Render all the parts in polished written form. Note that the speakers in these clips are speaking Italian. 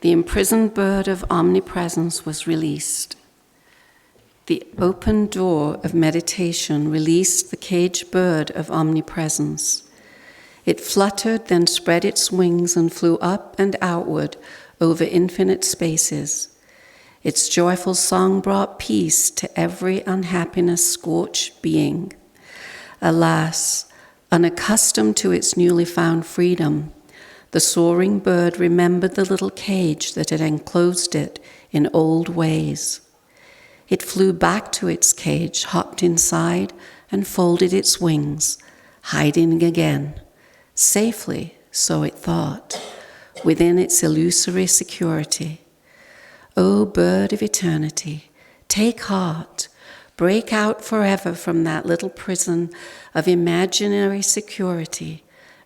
The imprisoned bird of omnipresence was released. The open door of meditation released the caged bird of omnipresence. It fluttered, then spread its wings and flew up and outward over infinite spaces. Its joyful song brought peace to every unhappiness-scorched being. Alas, unaccustomed to its newly found freedom, the soaring bird remembered the little cage that had enclosed it in old ways. It flew back to its cage, hopped inside, and folded its wings, hiding again, safely, so it thought, within its illusory security. O bird of eternity, take heart, break out forever from that little prison of imaginary security,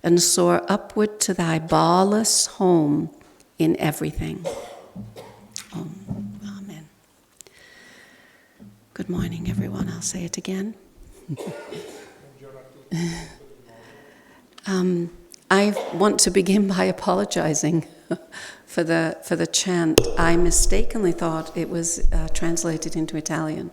and soar upward to thy barless home in everything. Amen. Good morning, everyone. I'll say it again. I want to begin by apologizing for the chant. I mistakenly thought it was translated into Italian,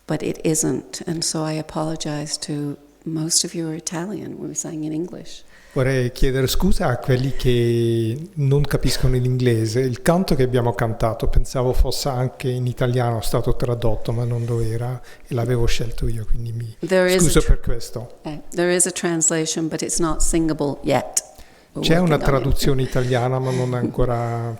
but it isn't, and so I apologize to most of you are Italian. We were saying in English. Vorrei chiedere scusa a quelli che non capiscono l'inglese. Il canto che abbiamo cantato pensavo fosse anche in italiano, è stato tradotto, ma non lo era e l'avevo scelto io, quindi mi scuso per questo. There is a translation, but it's not singable yet. C'è una traduzione italiana, ma non è ancora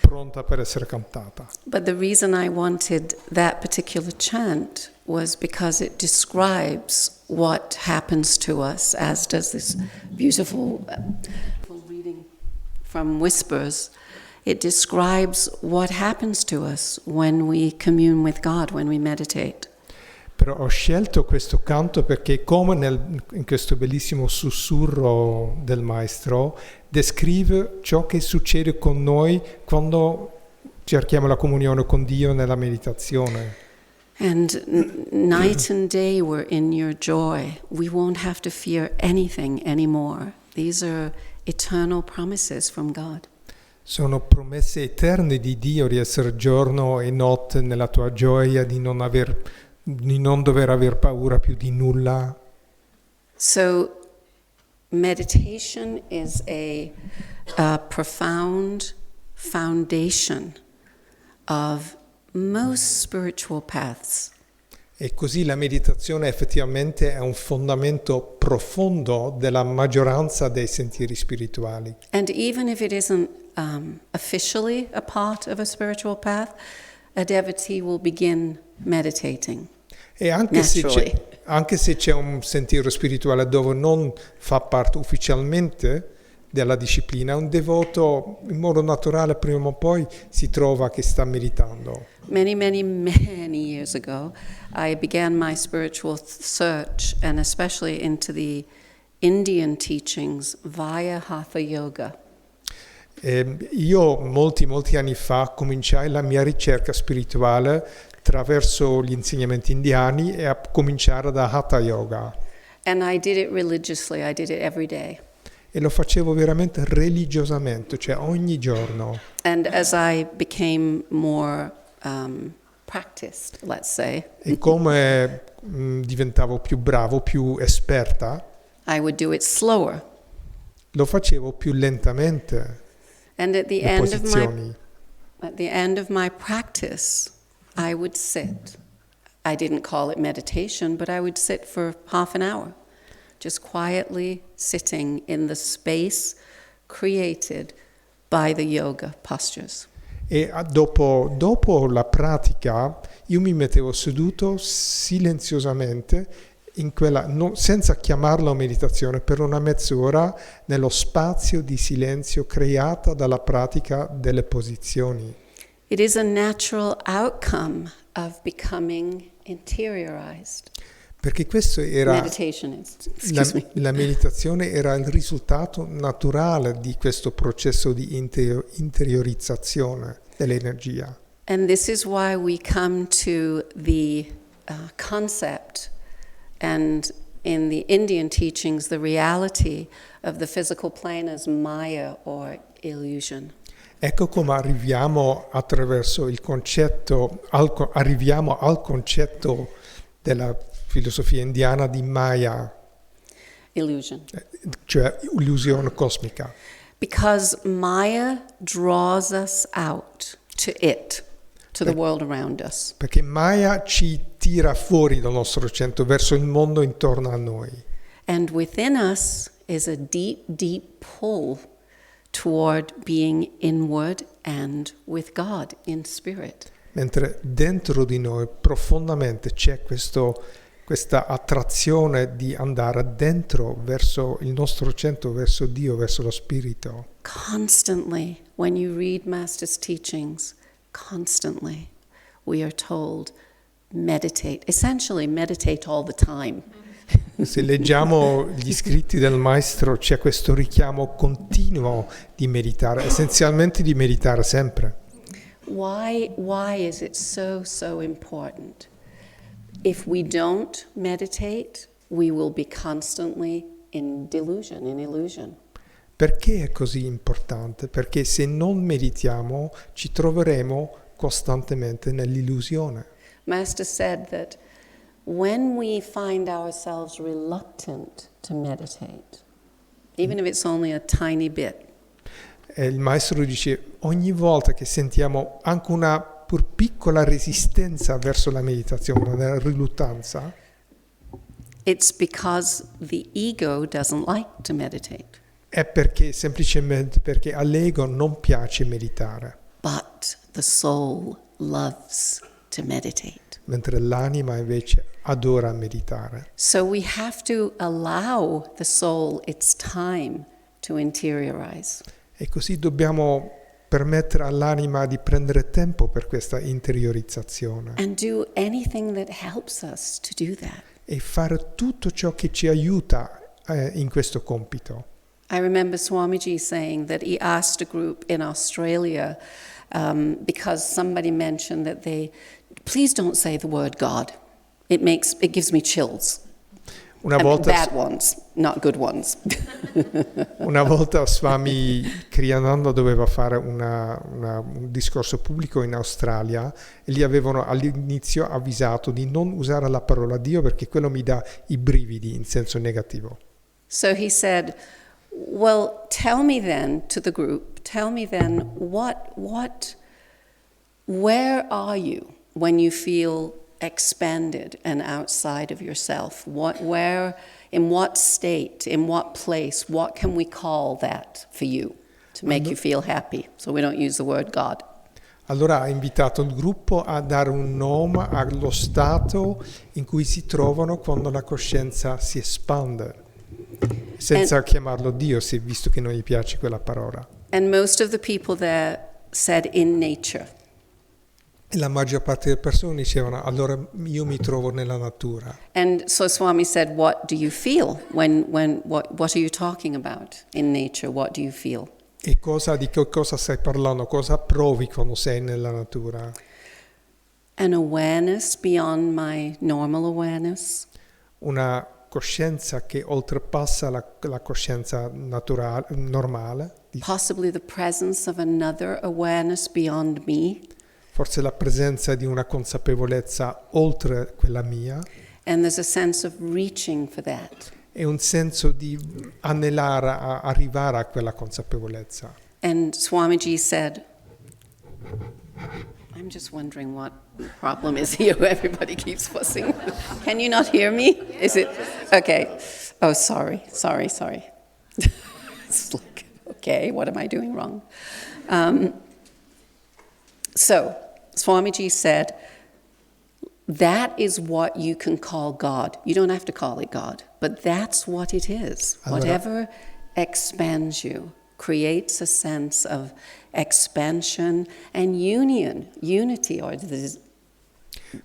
pronta per essere cantata. But the reason I wanted that particular chant was because it describes what happens to us, as does this beautiful reading from Whispers. It describes what happens to us when we commune with God, when we meditate. Però ho scelto questo canto perché, come in questo bellissimo sussurro del maestro, descrive ciò che succede con noi quando cerchiamo la comunione con Dio nella meditazione. And night and day we're in your joy. We won't have to fear anything anymore. These are eternal promises from God. Sono promesse eterne di Dio di essere giorno e notte nella tua gioia, di non dover aver paura più di nulla. So meditation is a profound foundation of most spiritual paths. E così la meditazione effettivamente è un fondamento profondo della maggioranza dei sentieri spirituali. And even if it isn't officially a part of a spiritual path, a devotee will begin meditating. E anche se c'è un sentiero spirituale dove non fa parte ufficialmente della disciplina, un devoto in modo naturale prima o poi si trova che sta meditando. Many years ago, I began my spiritual search, and especially into the Indian teachings via Hatha Yoga. Io molti anni fa cominciai la mia ricerca spirituale attraverso gli insegnamenti indiani e a cominciare da Hatha Yoga. And I did it religiously, I did it every day. E lo facevo veramente religiosamente, cioè ogni giorno. And as I became more practiced, let's say. E come diventavo più bravo, più esperta, I would do it slower. Lo facevo più lentamente. And at the end of my practice, I would sit. I didn't call it meditation, but I would sit for half an hour, just quietly sitting in the space created by the yoga postures. E dopo la pratica io mi mettevo seduto silenziosamente senza chiamarla meditazione, per una mezz'ora nello spazio di silenzio creata dalla pratica delle posizioni. It is a natural outcome of becoming interiorized. Perché questo era la meditazione era il risultato naturale di questo processo di interiorizzazione dell'energia. And this is why we come to the concept, and in the Indian teachings, the reality of the physical plane as Maya or illusion. Ecco come arriviamo attraverso il concetto, arriviamo al concetto della filosofia indiana di Maya, Illusion. cioè illusione cosmica. Because Maya draws us out to it, to the world around us. Perché Maya ci tira fuori dal nostro centro, verso il mondo intorno a noi. And within us is a deep, deep pull toward being inward and with God in spirit. Mentre dentro di noi profondamente c'è questa attrazione di andare dentro verso il nostro centro, verso Dio, verso lo Spirito. Constantly, when you read Master's teachings, constantly we are told, meditate. Essentially, meditate all the time. Se leggiamo gli scritti del Maestro c'è questo richiamo continuo di meditare, essenzialmente di meditare sempre. Why is it so important? If we don't meditate, we will be constantly in delusion, in illusion. Perché è così importante? Perché se non meditiamo ci troveremo costantemente nell'illusione. Master said that when we find ourselves reluctant to meditate, even if it's only a tiny bit, E il Maestro dice, ogni volta che sentiamo anche una pur piccola resistenza verso la meditazione, una riluttanza, it's because the ego doesn't like to meditate. è perché semplicemente perché all'ego non piace meditare, But the soul loves to meditate. mentre l'anima invece adora meditare. So we have to allow the soul its time to interiorize. E così dobbiamo permettere all'anima di prendere tempo per questa interiorizzazione And do anything that helps us to do that. e fare tutto ciò che ci aiuta in questo compito. I remember Swamiji saying that he asked a group in Australia because somebody mentioned that please don't say the word God. It gives me chills. Una volta, bad ones, not good ones. una volta Swami Kriyananda doveva fare un discorso pubblico in Australia e gli avevano all'inizio avvisato di non usare la parola Dio perché quello mi dà i brividi in senso negativo. So he said, well, tell me then where are you when you feel expanded and outside of yourself? In what state, in what place, what can we call that for you to make you feel happy? So we don't use the word God. Allora ha invitato il gruppo a dare un nome allo stato in cui si trovano quando la coscienza si espande, senza chiamarlo Dio, visto che non gli piace quella parola. And most of the people there said in nature. E la maggior parte delle persone dicevano, allora io mi trovo nella natura. And so Swami said, what do you feel what are you talking about in nature? What do you feel? E di che cosa stai parlando? Cosa provi quando sei nella natura? An awareness beyond my normal awareness. Una coscienza che oltrepassa la coscienza normale. Possibly the presence of another awareness beyond me. Forse la presenza di una consapevolezza oltre quella mia. And there's a sense of reaching for that. E un senso di anelare a arrivare a quella consapevolezza. And Swamiji said, I'm just wondering what the problem is here. Everybody keeps fussing. Can you not hear me? Is it? Okay. Oh, sorry. It's like, okay, what am I doing wrong? So, Swamiji said, that is what you can call God. You don't have to call it God, but that's what it is. Allora, whatever expands you creates a sense of expansion and unity.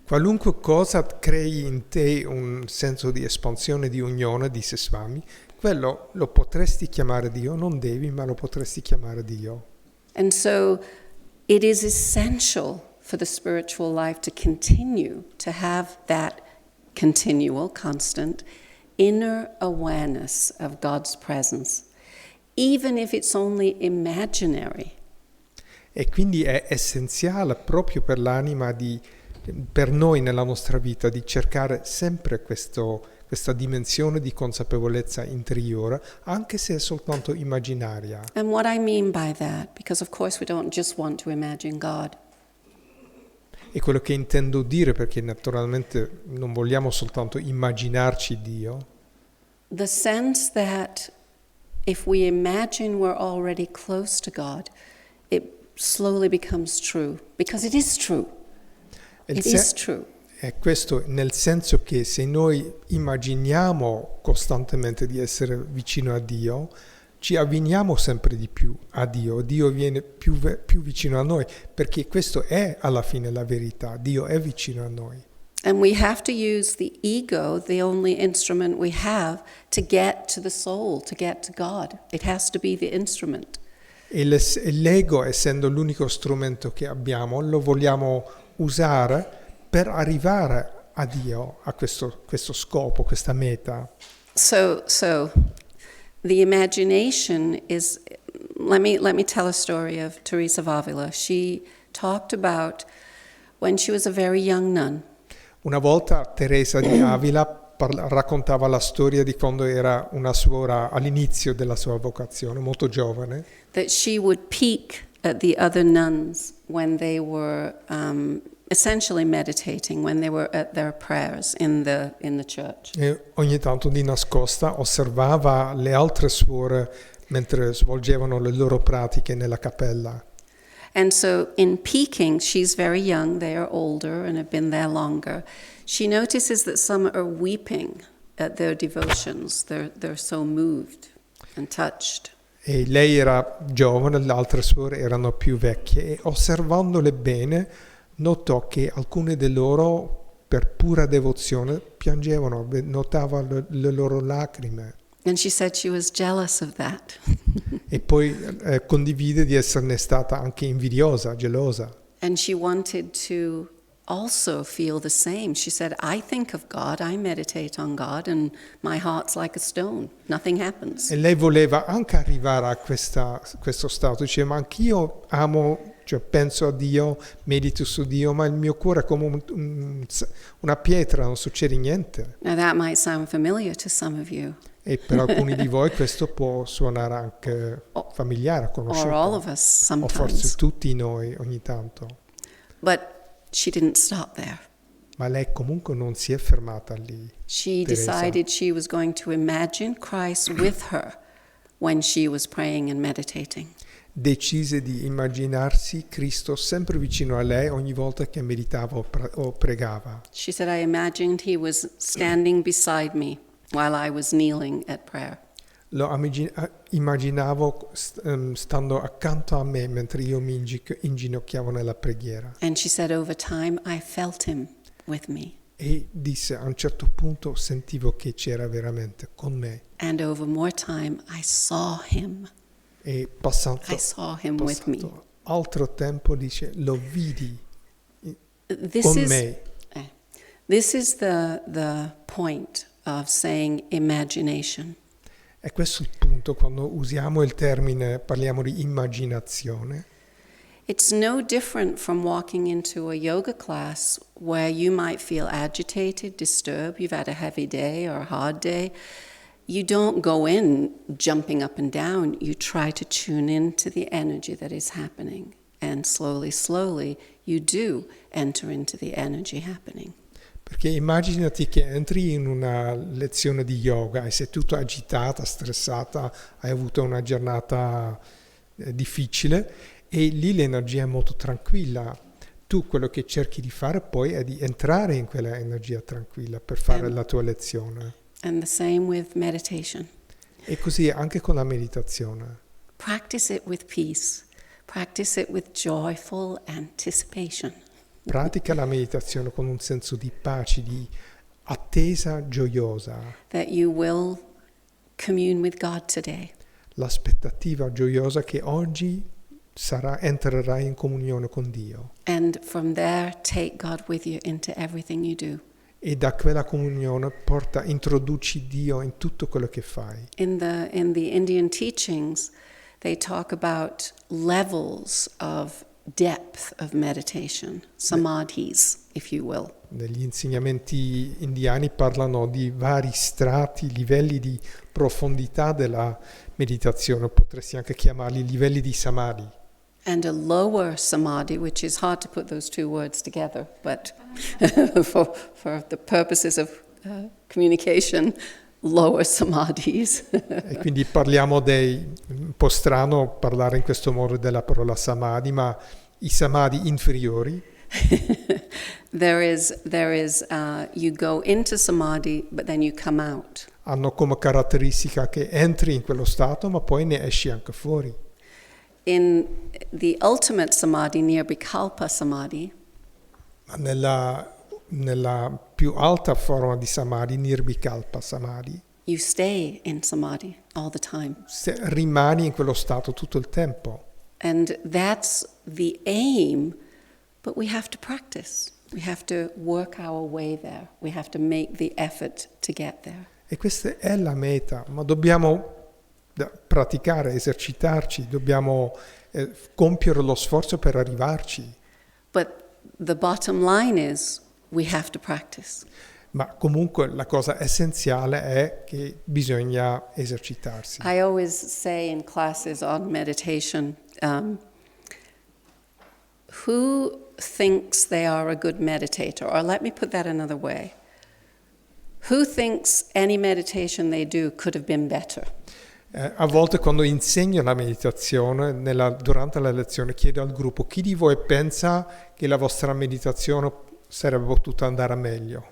Qualunque cosa crei in te un senso di espansione, di unione, disse Swami, quello lo potresti chiamare Dio, non devi, ma lo potresti chiamare Dio. And so it is essential for the spiritual life to continue to have that continual, constant inner awareness of God's presence, even if it's only imaginary. E quindi è essenziale proprio per l'anima, per noi nella nostra vita, di cercare sempre questa dimensione di consapevolezza interiore, anche se è soltanto immaginaria. And what I mean by that, because of course we don't just want to imagine God. E quello che intendo dire, perché naturalmente non vogliamo soltanto immaginarci Dio, The sense that if we imagine we're already close to God, it slowly becomes true, because it is true. It is true. è questo nel senso che se noi immaginiamo costantemente di essere vicino a Dio, ci avviciniamo sempre di più a Dio, Dio viene più vicino a noi, perché questo è alla fine la verità, Dio è vicino a noi. And we have to use the ego, the only instrument we have, to get to the soul, to get to God. It has to be the instrument. E l'ego, essendo l'unico strumento che abbiamo, lo vogliamo usare per arrivare a Dio, a questo scopo, questa meta. So the imagination is, let me tell a story of Teresa of Avila. She talked about when she was a very young nun. Una volta Teresa di Avila raccontava la storia di quando era una suora all'inizio della sua vocazione, molto giovane. That she would peek at the other nuns when they were essentially meditating, when they were at their prayers in the church. E ogni tanto di nascosta osservava le altre suore mentre svolgevano le loro pratiche nella cappella. And so in peeking, she's very young, they are older and have been there longer. She notices that some are weeping at their devotions. They're so moved and touched. E lei era giovane, le altre suore erano più vecchie, e osservandole bene notò che alcune di loro per pura devozione piangevano, notava le loro lacrime. And she said she was jealous of that. E poi condivide di esserne stata anche invidiosa, gelosa. And she wanted to also feel the same. She said, I think of God, I meditate on God, and my heart's like a stone. Nothing happens. E lei voleva anche arrivare a questo stato. Dice, ma anch'io amo, cioè penso a Dio, medito su Dio, ma il mio cuore è come una pietra, non succede niente. Now that might sound familiar to some of you. E per alcuni di voi questo può suonare anche familiare, conosciuto. Or all of us O sometimes. forse tutti noi ogni tanto. But she didn't stop there. Ma lei comunque non si è fermata lì. She Teresa. decided she was going to imagine Christ with her when she was praying and meditating. Decise di immaginarsi Cristo sempre vicino a lei ogni volta che meditava o pregava. She said, I imagined he was standing beside me while I was kneeling at prayer. Lo immaginavo stando accanto a me mentre io mi inginocchiavo nella preghiera. And she said, over time, I felt him with me. E disse, a un certo punto sentivo che c'era veramente con me. And over more time, I saw him. E passato With me. altro tempo, dice, lo vidi This con is, me. This is the point of saying imagination. E questo è il punto, quando usiamo il termine, parliamo di immaginazione. It's no different from walking into a yoga class where you might feel agitated, disturbed, you've had a heavy day or a hard day. You don't go in jumping up and down. You try to tune into the energy that is happening. And slowly, you do enter into the energy happening. Perché immaginati che entri in una lezione di yoga e sei tutta agitata, stressata, hai avuto una giornata difficile e lì l'energia è molto tranquilla. Tu quello che cerchi di fare poi è di entrare in quella energia tranquilla per fare la tua lezione. And the same with meditation. E così anche con la meditazione. Practice it with peace. Practice it with joyful anticipation. Pratica la meditazione con un senso di pace, di attesa gioiosa. That you will commune with God today. L'aspettativa gioiosa che oggi entrerai in comunione con Dio. And from there, take God with you into everything you do. E da quella comunione introduci Dio in tutto quello che fai. In the Indian teachings, they talk about levels of depth of meditation, samadhis, if you will. Negli insegnamenti indiani parlano di vari strati, livelli di profondità della meditazione, potresti anche chiamarli livelli di samadhi. And a lower samadhi, which is hard to put those two words together, but for the purposes of communication, lower samadhis. E quindi parliamo un po' strano parlare in questo modo della parola samadhi, ma i samadhi inferiori. There is you go into samadhi, but then you come out. Hanno come caratteristica che entri in quello stato, ma poi ne esci anche fuori. In the ultimate samadhi, nirvikalpa samadhi, Ma nella più alta forma di samadhi, nirvikalpa samadhi, you stay in samadhi all the time. Rimani in quello stato tutto il tempo. And that's the aim, but we have to practice. We have to work our way there. We have to make the effort to get there. E questa è la meta, ma dobbiamo praticare, esercitarci, dobbiamo compiere lo sforzo per arrivarci. But the bottom line is we have to practice. Ma comunque la cosa essenziale è che bisogna esercitarsi. I always say in classes on meditation, who thinks they are a good meditator? Or let me put that another way. Who thinks any meditation they do could have been better? A volte quando insegno la meditazione, durante la lezione chiedo al gruppo chi di voi pensa che la vostra meditazione sarebbe potuta andare meglio.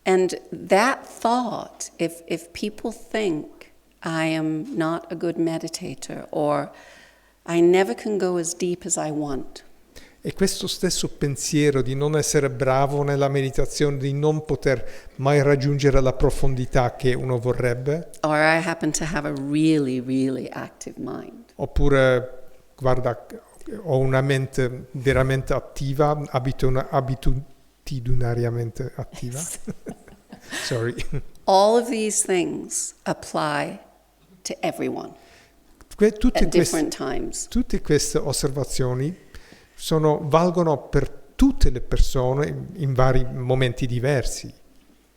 And that thought, if people think I am not a good meditator or I never can go as deep as I want. E questo stesso pensiero di non essere bravo nella meditazione, di non poter mai raggiungere la profondità che uno vorrebbe. Or I happen to have a really, really active mind. Oppure, guarda, ho una mente veramente attiva, abitudinariamente attiva. Sorry. All of these things apply to everyone at different times. Tutte queste osservazioni valgono per tutte le persone in vari momenti diversi.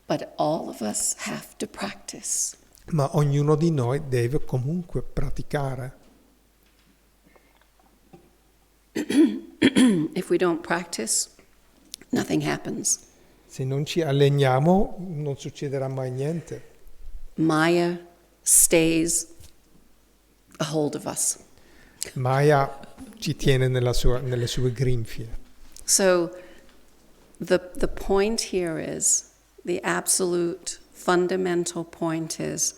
But all of us have to practice. Ma ognuno di noi deve comunque praticare. If we don't practice, nothing happens. Se non ci alleniamo, non succederà mai niente. Maya stays a hold of us. Maya ci tiene nelle sue grinfie. So the point here is, the absolute fundamental point is,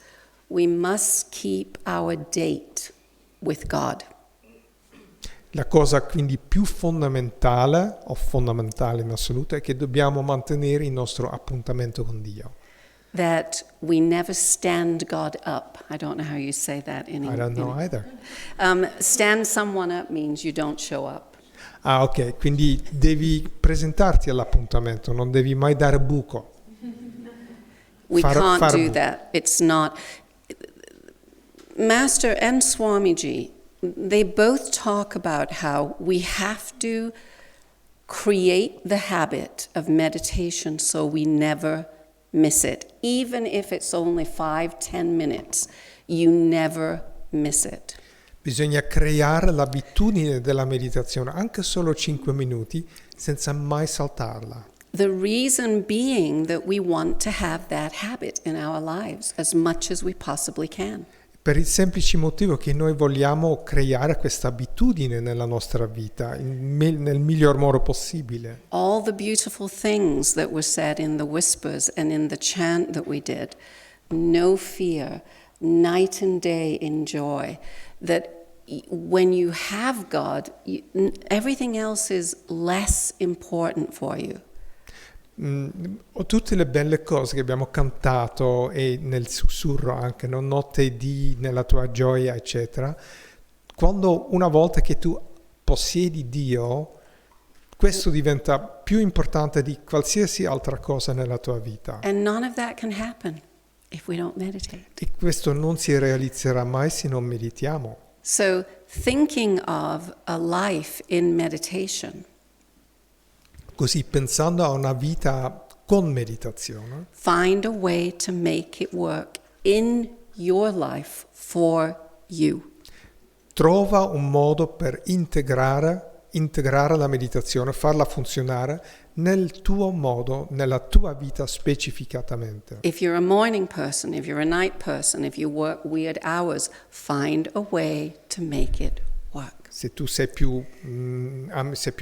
we must keep our date with God. La cosa quindi più fondamentale, o fondamentale in assoluto, è che dobbiamo mantenere il nostro appuntamento con Dio. That we never stand God up. I don't know how you say that in English. I don't know either. Stand someone up means you don't show up. Ah, ok, quindi devi presentarti all'appuntamento, non devi mai dare buco. We can't do that. It's not. Master and Swamiji, they both talk about how we have to create the habit of meditation so we never miss it. Even if it's only 5-10 minutes, you never miss it. Bisogna creare l'abitudine della meditazione, anche solo 5 minuti, senza mai saltarla. The reason being that we want to have that habit in our lives as much as we possibly can. Per il semplice motivo che noi vogliamo creare questa abitudine nella nostra vita nel miglior modo possibile. All the beautiful things that were said in the whispers and in the chant that we did, no fear, night and day in joy, that when you have God, everything else is less important for you. Tutte le belle cose che abbiamo cantato e nel sussurro anche, no? Notte di, nella tua gioia, eccetera. Quando una volta che tu possiedi Dio, questo diventa più importante di qualsiasi altra cosa nella tua vita. And none of that can happen if we don't meditate. E questo non si realizzerà mai se non meditiamo. So thinking of a life in meditation, Così pensando a una vita con meditazione, find a way to make it work in your life for you. trova un modo per integrare la meditazione, farla funzionare nel tuo modo, nella tua vita specificatamente. If you're a morning person, if you're a night person, if you work weird hours, find a way to make it work. Se tu sei più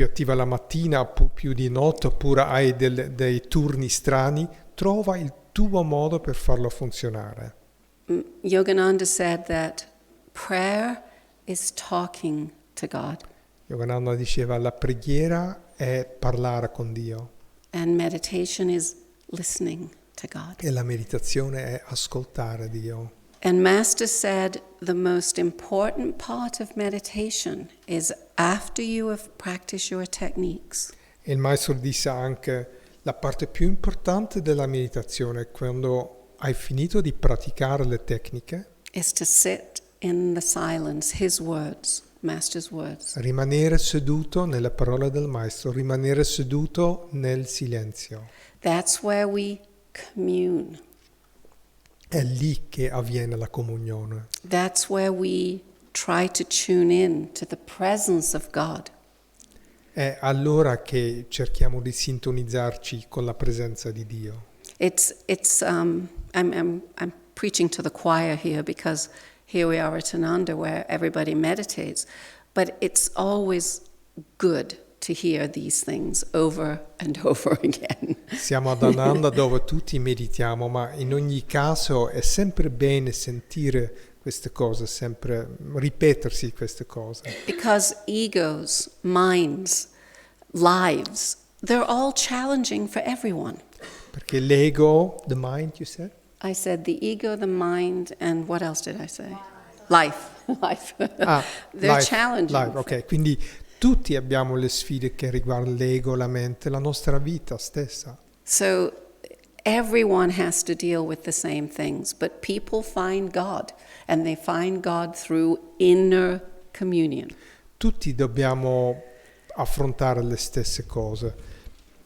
attiva la mattina, più di notte, oppure hai dei turni strani, trova il tuo modo per farlo funzionare. Yogananda said that prayer is talking to God Yogananda diceva la preghiera è parlare con Dio and meditation is listening to God. e la meditazione è ascoltare Dio. And Master said the most important part of meditation is after you have practiced your techniques. E il maestro disse anche la parte più importante della meditazione è quando hai finito di praticare le tecniche, Is to sit in the silence, his words, Master's words. rimanere seduto nelle parole del maestro, rimanere seduto nel silenzio. That's where we commune. È lì che avviene la comunione. That's where we try to tune in to the presence of God. È allora che cerchiamo di sintonizzarci con la presenza di Dio. I'm preaching to the choir here because here we are at Ananda where everybody meditates, but it's always good to hear these things over and over again. Siamo ad Ananda dove tutti meditiamo, ma in ogni caso è sempre bene sentire queste cose, sempre ripetersi queste cose. Because egos, minds, lives, they're all challenging for everyone. Perché l'ego, the mind, you said? I said the ego, the mind, and what else did I say? Life. They're challenging. Life, ok. Quindi tutti abbiamo le sfide che riguardano l'ego, la mente, la nostra vita stessa. So everyone has to deal with the same things, but people find God, and they find God through inner communion. Tutti dobbiamo affrontare le stesse cose,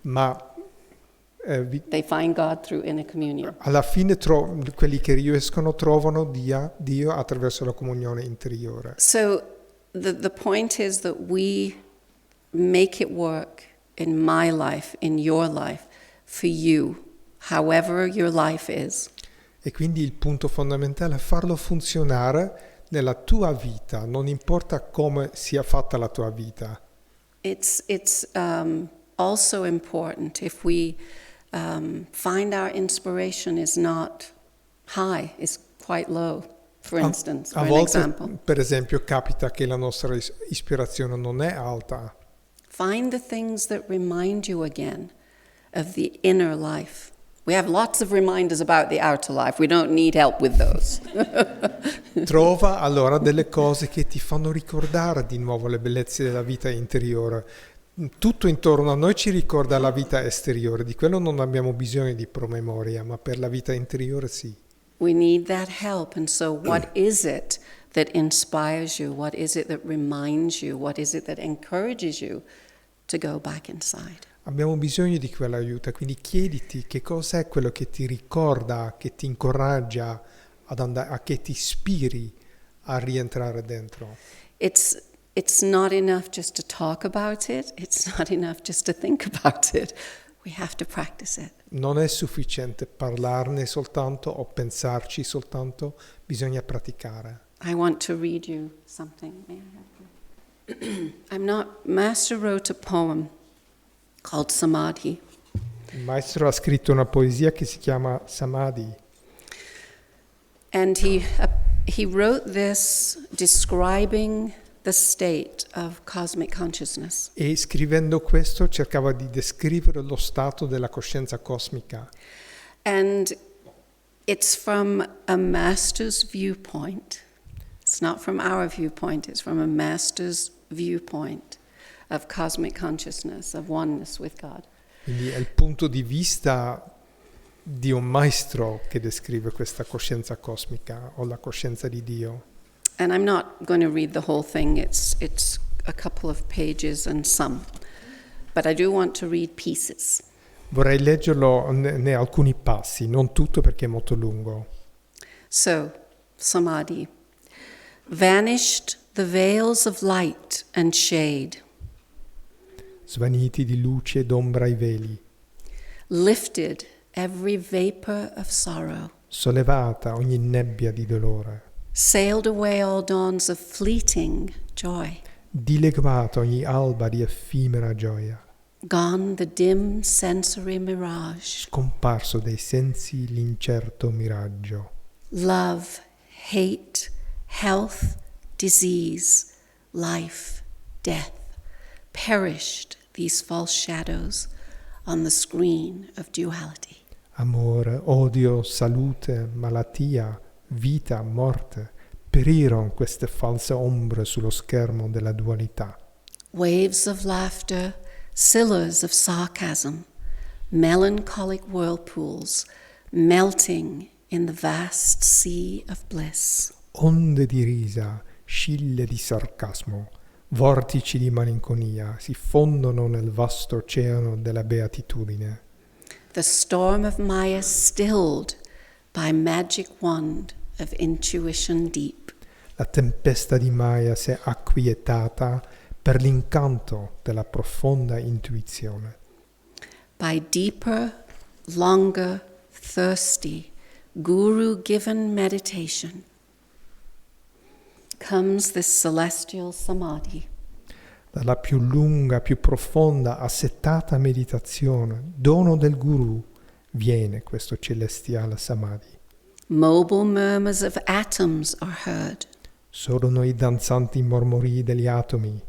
ma They find God through inner communion. alla fine quelli che riescono trovano Dio attraverso la comunione interiore. So the point is that we make it work in my life, in your life, for you, however your life is. E quindi il punto fondamentale è farlo funzionare nella tua vita, non importa come sia fatta la tua vita. It's also important if we find our inspiration is not high, is quite low, for instance, A for an volte, example. per esempio, capita che la nostra ispirazione non è alta. Find the things that remind you again of the inner life. We have lots of reminders about the outer life. We don't need help with those. Trova allora delle cose che ti fanno ricordare di nuovo le bellezze della vita interiore. Tutto intorno a noi ci ricorda la vita esteriore, di quello non abbiamo bisogno di promemoria, ma per la vita interiore sì. We need that help. And so what is it that inspires you? What is it that reminds you? What is it that encourages you to go back inside? Abbiamo bisogno di quell'aiuto, quindi chiediti che cos'è quello che ti ricorda, che ti incoraggia ad andare, a che ti ispiri a rientrare dentro. It's not enough just to talk about it. It's not enough just to think about it. We have to practice it. Non è sufficiente parlarne soltanto o pensarci soltanto, bisogna praticare. I want to read you something. Master wrote a poem called Samadhi. Il maestro ha scritto una poesia che si chiama Samadhi. And he wrote this describing the state of cosmic consciousness. E scrivendo questo cercava di descrivere lo stato della coscienza cosmica. And it's from a master's viewpoint. It's not from our viewpoint, it's from a master's viewpoint of cosmic consciousness, of oneness with God. Quindi è il punto di vista di un maestro che descrive questa coscienza cosmica o la coscienza di Dio. And I'm not going to read the whole thing. It's a couple of pages and some. But I do want to read pieces. Vorrei leggerlo ne alcuni passi, non tutto perché è molto lungo. So, Samadhi. Vanished the veils of light and shade. Svaniti di luce ed ombra i veli. Lifted every vapor of sorrow. Sollevata ogni nebbia di dolore. Sailed away all dawns of fleeting joy. Dileguata ogni alba di effimera gioia. Gone the dim sensory mirage. Scomparso dai sensi l'incerto miraggio. Love, hate, health, disease, life, death. Perished these false shadows on the screen of duality. Amore, odio, salute, malattia, vita, morte, perirono queste false ombre sullo schermo della dualità. Waves of laughter, sillars of sarcasm, melancholic whirlpools, melting in the vast sea of bliss. Onde di risa, scille di sarcasmo, vortici di malinconia si fondono nel vasto oceano della beatitudine. The storm of Maya stilled by magic wand of intuition deep. La tempesta di Maya si è acquietata per l'incanto della profonda intuizione. By deeper, longer, thirsty, guru-given meditation comes this celestial samadhi. Dalla più lunga, più profonda, assetata meditazione, dono del guru, viene questo celestiale samadhi. Mobile murmurs of atoms are heard. Sono i danzanti mormorii degli atomi.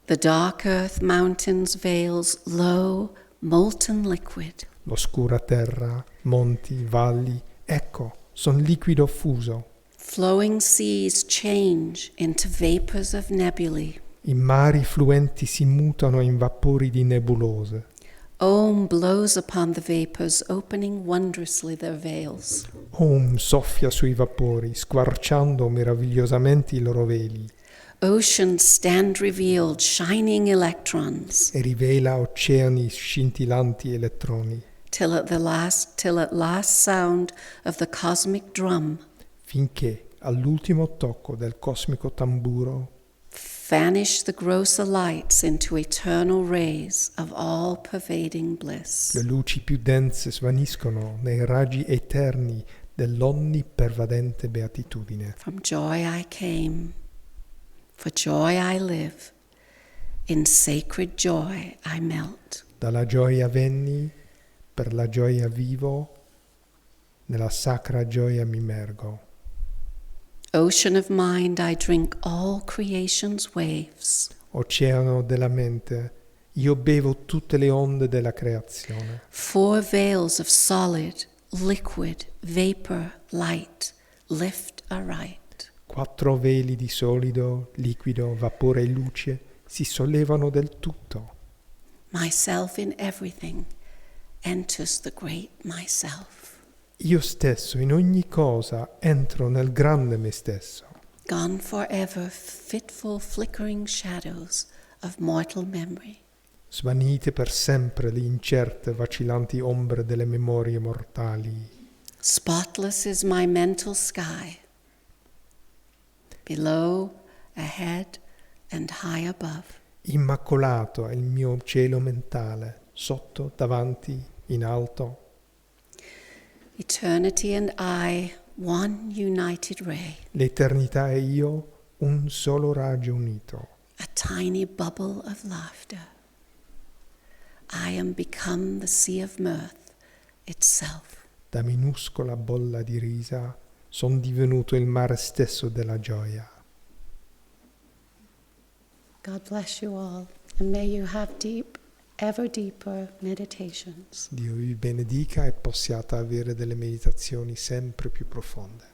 The dark earth mountains veils low, molten liquid. L'oscura terra, monti, valli, ecco, son liquido fuso. Flowing seas change into vapors of nebulae. I mari fluenti si mutano in vapori di nebulose. Om blows upon the vapors, opening wondrously their veils. Om soffia sui vapori, squarciando meravigliosamente i loro veli, Oceans stand revealed, shining electrons, e rivela oceani scintillanti elettroni, till at last sound of the cosmic drum, finché all'ultimo tocco del cosmico tamburo vanish the grosser lights into eternal rays of all-pervading bliss. le luci più dense svaniscono nei raggi eterni dell'onnipervadente beatitudine. From joy I came, for joy I live, in sacred joy I melt. Dalla gioia venni, per la gioia vivo, nella sacra gioia mi immergo. Ocean of mind, I drink all creation's waves. Oceano della mente, io bevo tutte le onde della creazione. Four veils of solid, liquid, vapor, light, lift aright. 4 veli di solido, liquido, vapore e luce si sollevano del tutto. Myself in everything enters the great myself. Io stesso in ogni cosa entro nel grande me stesso. Gone forever fitful flickering shadows of mortal memory. Svanite per sempre le incerte vacillanti ombre delle memorie mortali. Spotless is my mental sky. Below, ahead, and high above. Immacolato è il mio cielo mentale, sotto, davanti, in alto. Eternity and I, one united ray. L'eternità e io, un solo raggio unito. A tiny bubble of laughter. I am become the sea of mirth itself. Da minuscola bolla di risa son divenuto il mare stesso della gioia. God bless you all, and may you have deep, ever deeper meditations. Dio vi benedica e possiate avere delle meditazioni sempre più profonde.